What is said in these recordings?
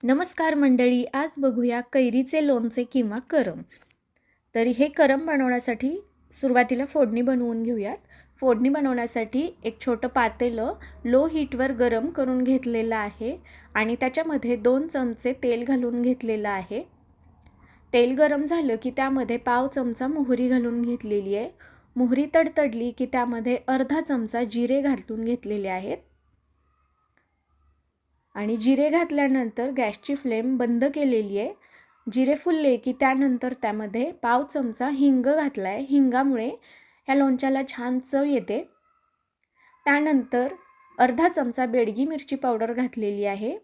नमस्कार मंडळी, आज बघूया कैरीचे लोणचे किंवा करम। तर हे करम बनवण्यासाठी सुरुवातीला फोडणी बनवून घेऊयात। फोडणी बनवण्यासाठी एक छोटं पातेलं लो हीटवर गरम करून घेतलेलं आहे आणि त्याच्यामध्ये 2 चमचे तेल घालून घेतलेलं आहे। तेल गरम झालं की त्यामध्ये पाव चमचा मोहरी घालून घेतलेली आहे। मोहरी तडतडली की त्यामध्ये अर्धा चमचा जिरे घालून घेतलेले आहेत आणि जिरे घातल्यानंतर गॅसची फ्लेम बंद केलेली आहे। जिरे फुलले की त्यानंतर त्यामध्ये पाव चमचा हिंग घातला आहे। हिंगामुळे ह्या लोणच्याला छान चव येते। त्यानंतर अर्धा चमचा बेडगी मिरची पावडर घातलेली आहे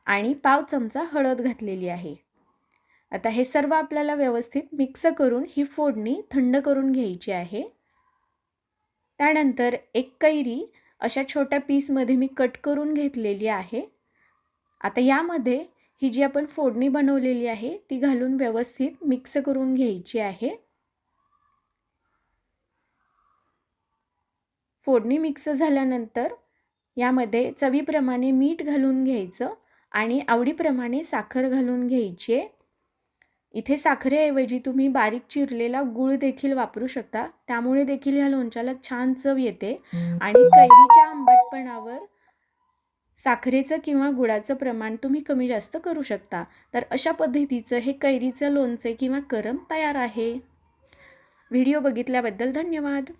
आणि पाव चमचा हळद घातलेली आहे। आता हे सर्व आपल्याला व्यवस्थित मिक्स करून ही फोडणी थंड करून घ्यायची आहे। त्यानंतर एक कैरी अशा छोट्या पीसमध्ये मी कट करून घेतलेली आहे। आता यामध्ये ही जी आपण फोडणी बनवलेली आहे ती घालून व्यवस्थित मिक्स करून घ्यायची आहे। फोडणी मिक्स झाल्यानंतर यामध्ये चवीप्रमाणे मीठ घालून घ्यायचं आणि आवडीप्रमाणे साखर घालून घ्यायची आहे। इथे साखरेऐवजी तुम्ही बारीक चिरलेला गूळ देखील वापरू शकता, त्यामुळे देखील या लोणच्याला छान चव येते आणि कैरीच्या आंबटपणावर साखरेचं किंवा गुळाचं प्रमाण तुम्ही कमी जास्त करू शकता। तर अशा पद्धतीचं हे कैरीचं लोणचे किंवा करम तयार आहे। व्हिडिओ बघितल्याबद्दल धन्यवाद।